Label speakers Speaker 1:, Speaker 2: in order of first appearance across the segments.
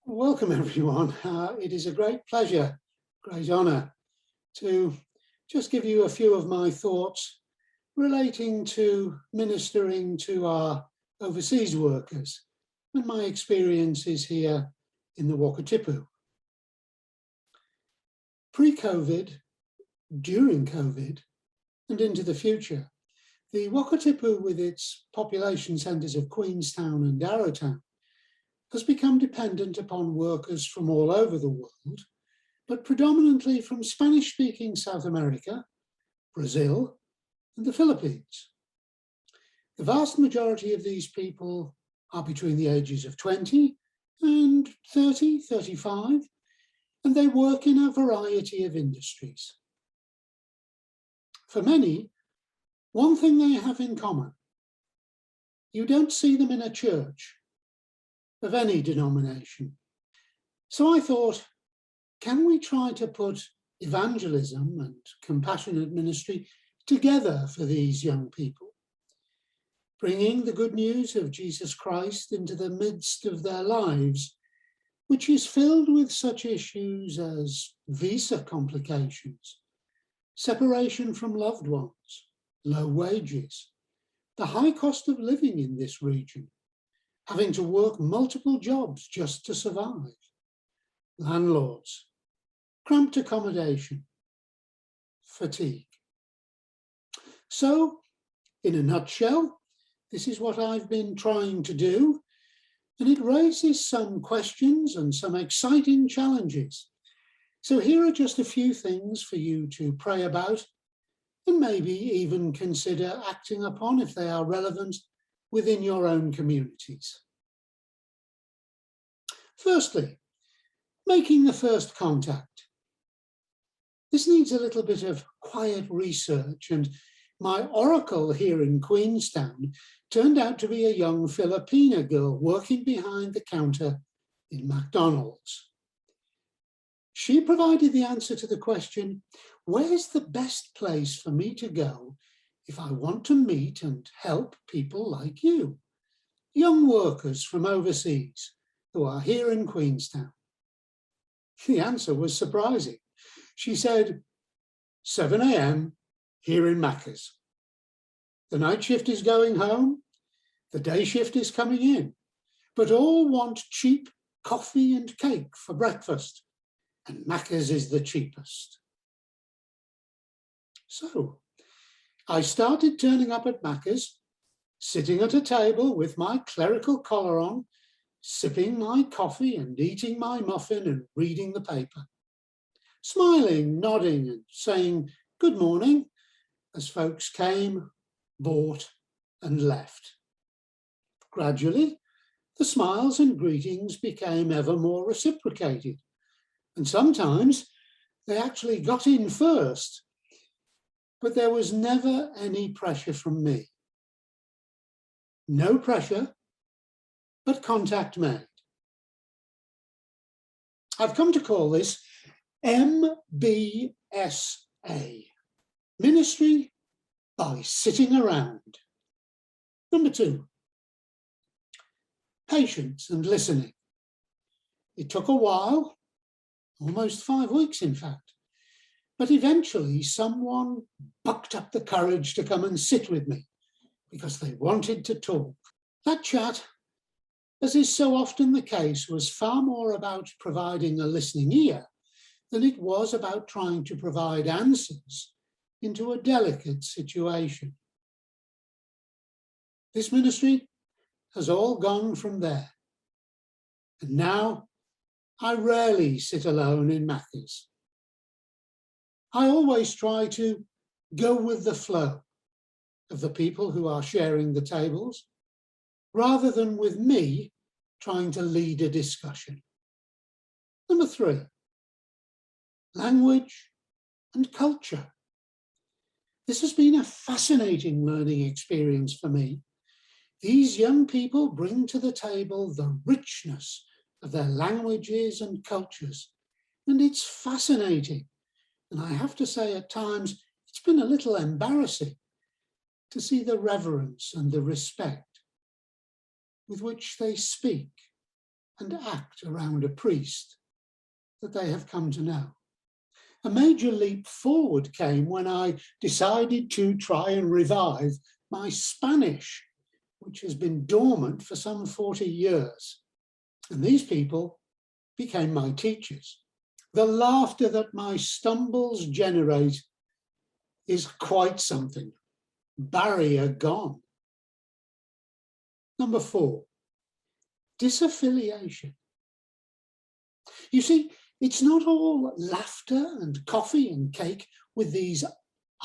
Speaker 1: Welcome, everyone. It is a great pleasure, great honour to just give you a few of my thoughts relating to ministering to our overseas workers and my experiences here in the Wakatipu. Pre-COVID, during COVID, and into the future, the Wakatipu, with its population centres of Queenstown and Arrowtown, has become dependent upon workers from all over the world, but predominantly from Spanish-speaking South America, Brazil, and the Philippines. The vast majority of these people are between the ages of 20 and 30, 35, and they work in a variety of industries. For many, one thing they have in common: you don't see them in a church of any denomination. So I thought, can we try to put evangelism and compassionate ministry together for these young people, bringing the good news of Jesus Christ into the midst of their lives, which is filled with such issues as visa complications, separation from loved ones, low wages, the high cost of living in this region, having to work multiple jobs just to survive, landlords, cramped accommodation, fatigue. So, in a nutshell, this is what I've been trying to do, and it raises some questions and some exciting challenges. So here are just a few things for you to pray about and maybe even consider acting upon if they are relevant within your own communities. Firstly, making the first contact. This needs a little bit of quiet research, and my oracle here in Queenstown turned out to be a young Filipina girl working behind the counter in McDonald's. She provided the answer to the question, where's the best place for me to go if I want to meet and help people like you, young workers from overseas who are here in Queenstown? The answer was surprising. She said, 7 a.m. here in Macca's. The night shift is going home, the day shift is coming in, but all want cheap coffee and cake for breakfast, and Macca's is the cheapest. So I started turning up at Macca's, sitting at a table with my clerical collar on, sipping my coffee and eating my muffin and reading the paper, smiling, nodding and saying good morning as folks came, bought and left. Gradually, the smiles and greetings became ever more reciprocated, and sometimes they actually got in first, but there was never any pressure from me. No pressure, but contact made. I've come to call this MBSA, Ministry by Sitting Around. Number 2, patience and listening. It took a while, almost 5 weeks in fact, but eventually someone bucked up the courage to come and sit with me because they wanted to talk. That chat, as is so often the case, was far more about providing a listening ear than it was about trying to provide answers into a delicate situation. This ministry has all gone from there, and now I rarely sit alone in Macca's. I always try to go with the flow of the people who are sharing the tables, rather than with me trying to lead a discussion. Number 3, language and culture. This has been a fascinating learning experience for me. These young people bring to the table the richness of their languages and cultures, and it's fascinating. And I have to say, at times, it's been a little embarrassing to see the reverence and the respect with which they speak and act around a priest that they have come to know. A major leap forward came when I decided to try and revive my Spanish, which has been dormant for some 40 years. And these people became my teachers. The laughter that my stumbles generate is quite something. Barrier gone. Number 4, disaffiliation. You see, it's not all laughter and coffee and cake with these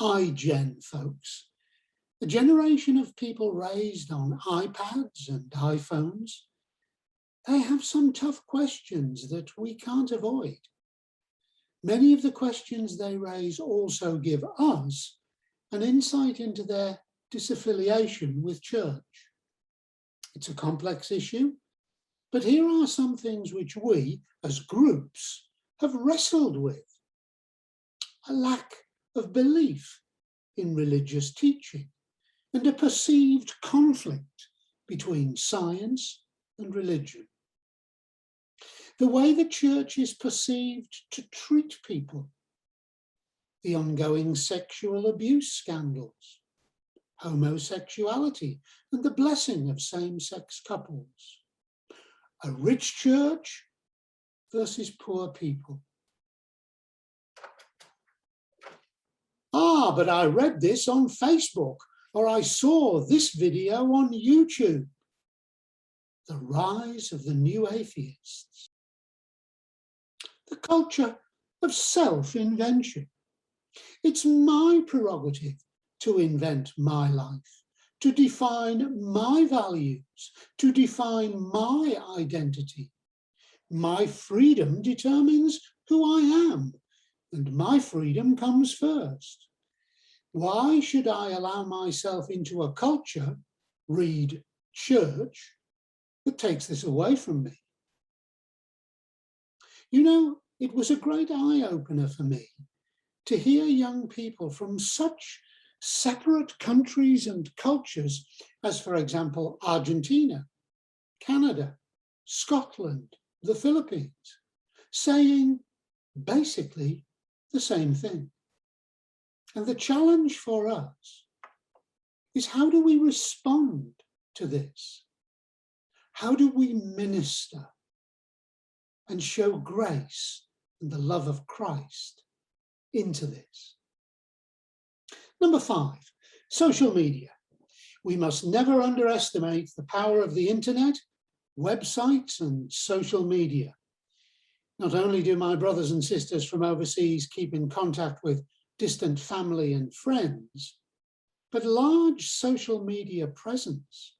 Speaker 1: iGen folks. The generation of people raised on iPads and iPhones, they have some tough questions that we can't avoid. Many of the questions they raise also give us an insight into their disaffiliation with church. It's a complex issue, but here are some things which we, as groups, have wrestled with. A lack of belief in religious teaching and a perceived conflict between science and religion. The way the church is perceived to treat people, the ongoing sexual abuse scandals, homosexuality and the blessing of same-sex couples, a rich church versus poor people. Ah, but I read this on Facebook, or I saw this video on YouTube. The rise of the new atheists. The culture of self-invention. It's my prerogative to invent my life, to define my values, to define my identity. My freedom determines who I am, and my freedom comes first. Why should I allow myself into a culture, read church, that takes this away from me? You know, it was a great eye-opener for me to hear young people from such separate countries and cultures as, for example, Argentina, Canada, Scotland, the Philippines, saying basically the same thing. And the challenge for us is, how do we respond to this? How do we minister and show grace and the love of Christ into this? Number 5, social media. We must never underestimate the power of the internet, websites, and social media. Not only do my brothers and sisters from overseas keep in contact with distant family and friends, but large social media presence,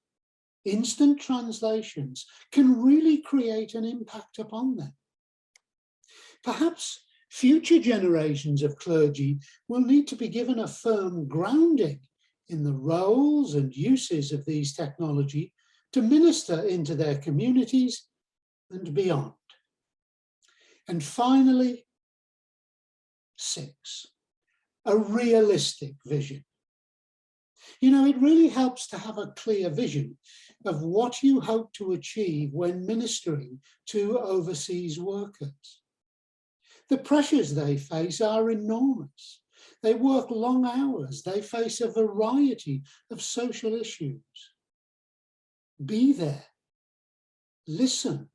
Speaker 1: instant translations, can really create an impact upon them. Perhaps future generations of clergy will need to be given a firm grounding in the roles and uses of these technology to minister into their communities and beyond. And finally, 6, a realistic vision. You know, it really helps to have a clear vision of what you hope to achieve when ministering to overseas workers. The pressures they face are enormous. They work long hours. They face a variety of social issues. Be there. Listen.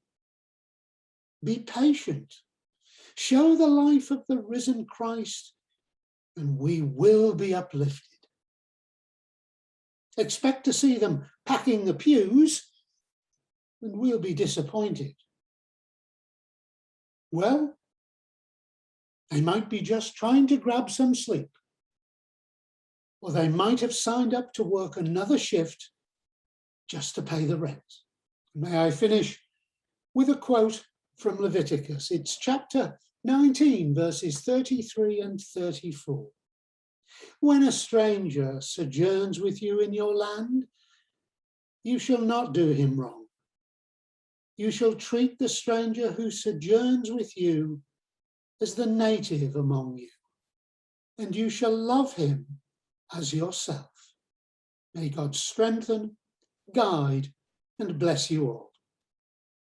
Speaker 1: Be patient. Show the life of the risen Christ, and we will be uplifted. Expect to see them packing the pews, and we'll be disappointed. Well, they might be just trying to grab some sleep, or they might have signed up to work another shift just to pay the rent. May I finish with a quote from Leviticus. It's chapter 19, verses 33 and 34. When a stranger sojourns with you in your land, you shall not do him wrong. You shall treat the stranger who sojourns with you as the native among you, and you shall love him as yourself. May God strengthen, guide, and bless you all.